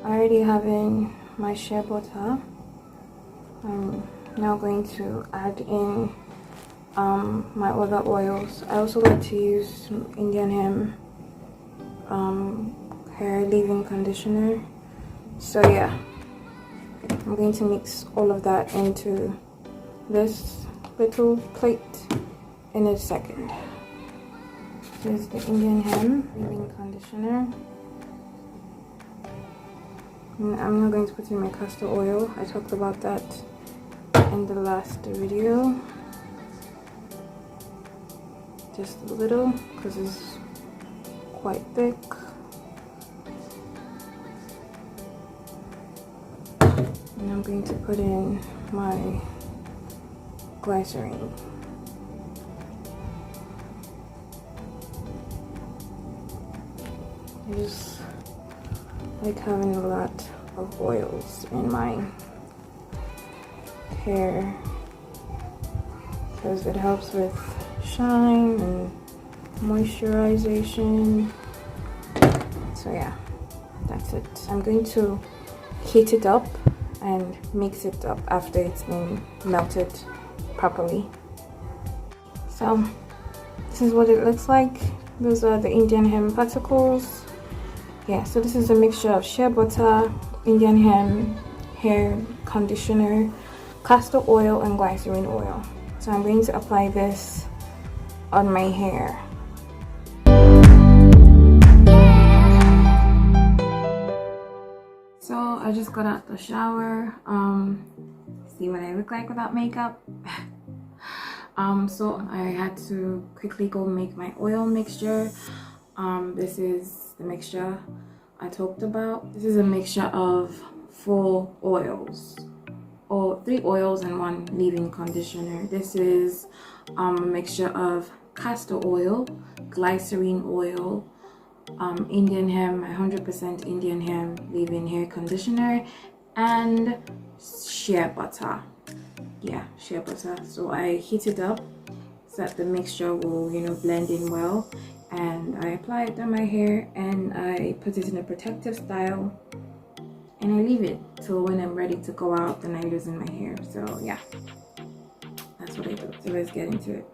I already have in my shea butter. I'm now going to add in my other oils. I also like to use Indian hemp hair leave-in conditioner. So yeah, I'm going to mix all of that into this little plate in a second. Here's the Indian hemp leave-in conditioner. And I'm not going to put in my castor oil. I talked about that in the last video. Just a little because it's quite thick. And I'm going to put in my glycerine. I just like having a lot of oils in my hair because it helps with shine and moisturization. So yeah, that's it. I'm going to heat it up and mix it up after it's been melted properly. So this is what it looks like. Those are the Indian hemp particles. Yeah, so this is a mixture of shea butter, Indian hemp hair conditioner, castor oil, and glycerine oil. So I'm going to apply this on my hair. So I just got out the shower. See what I look like without makeup. So I had to quickly go make my oil mixture. This is the mixture I talked about. This is a mixture of 4 oils, or 3 oils and 1 leave-in conditioner. This is a mixture of castor oil, glycerine oil, Indian hemp, 100% Indian hemp leave-in hair conditioner, and shea butter. Yeah, shea butter. So I heat it up so that the mixture will, blend in well, and I apply it on my hair and I put it in a protective style and I leave it till when I'm ready to go out and I loosen my hair. So yeah, that's what I do. So let's get into it.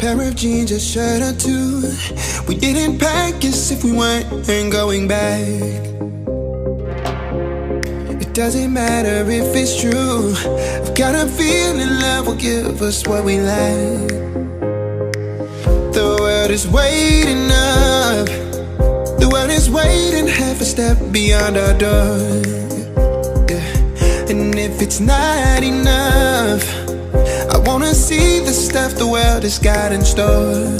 pair of jeans, a shirt or two. We didn't pack as if we weren't going back. It doesn't matter if it's true. I've got a feeling love will give us what we lack. The world is waiting up. The world is waiting half a step beyond our door. Yeah. And if it's not enough, I wanna see the stuff the world has got in store.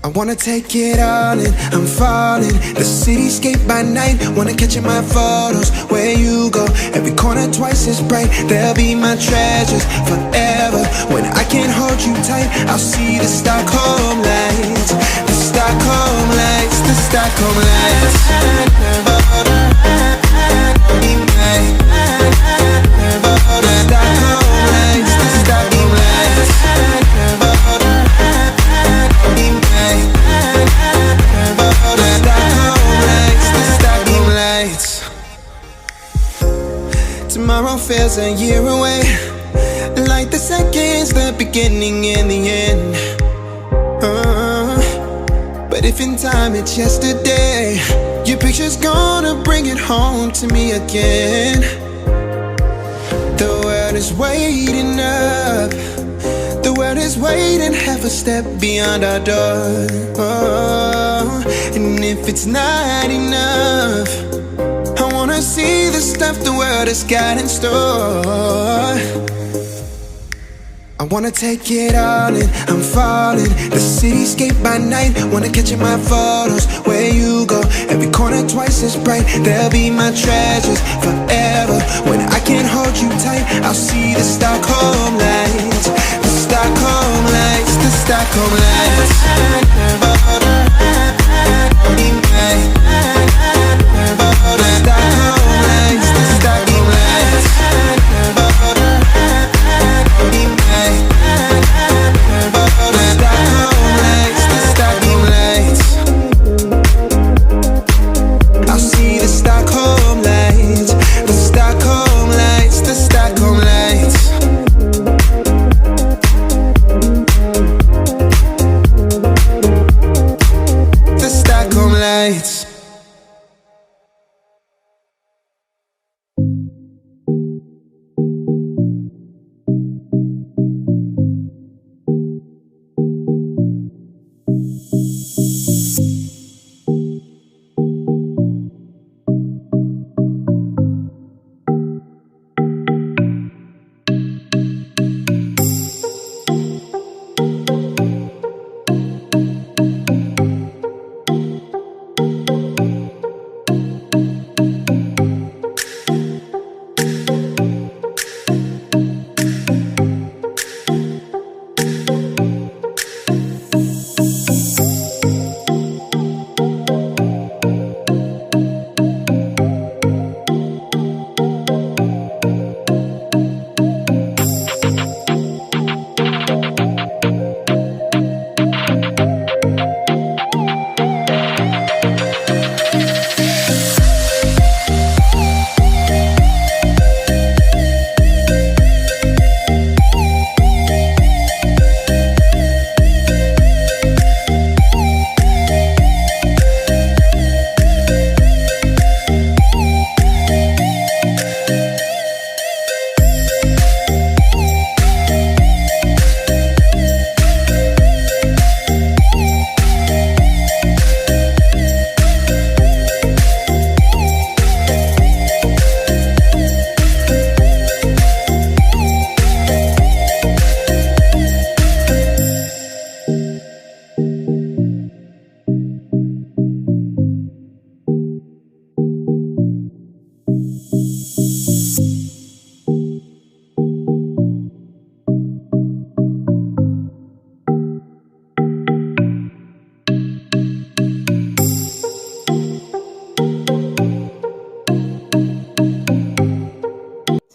I wanna take it all in, I'm falling. The cityscape by night, wanna catch in my photos. Where you go, every corner twice as bright. They'll be my treasures forever. When I can't hold you tight, I'll see the Stockholm lights. The Stockholm lights, the Stockholm lights. Tomorrow feels a year away, like the seconds, the beginning and the end. But if in time it's yesterday, your picture's gonna bring it home to me again. The world is waiting up. The world is waiting half a step beyond our door. And if it's not enough, I wanna see the stuff the world has got in store. I wanna take it all in, I'm falling. The cityscape by night, wanna catch in my photos. Where you go, every corner twice as bright. They'll be my treasures forever. When I can't hold you tight, I'll see the Stockholm lights. The Stockholm lights, the Stockholm lights.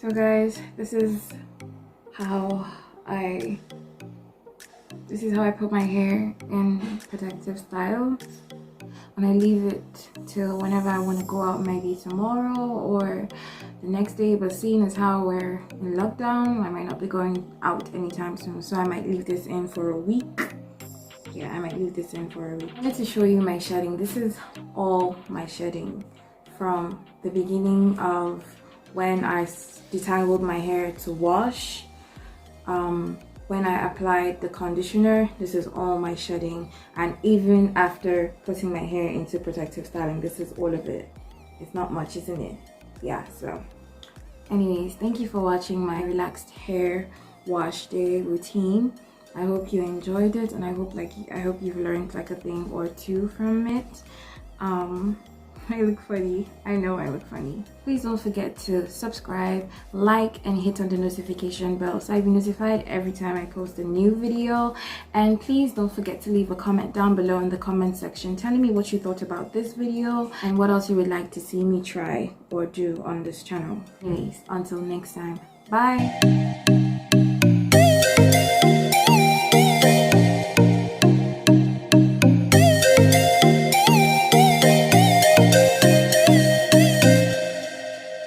So guys, this is how I put my hair in protective style. and I leave it till whenever I want to go out, maybe tomorrow or the next day. But seeing as how we're in lockdown, I might not be going out anytime soon, so I might leave this in for a week. Yeah, I might leave this in for a week. I wanted to show you my shedding. This is all my shedding from the beginning of when I detangled my hair to wash. When I applied the conditioner, this is all my shedding, and even after putting my hair into protective styling, this is all of it. It's not much, isn't it? Yeah, so anyways, thank you for watching my relaxed hair wash day routine. I hope you enjoyed it, and I hope you've learned like a thing or two from it. I look funny. I know I look funny. Please don't forget to subscribe, like, and hit on the notification bell so I'll be notified every time I post a new video. And please don't forget to leave a comment down below in the comment section telling me what you thought about this video and what else you would like to see me try or do on this channel. Anyways, until next time, bye.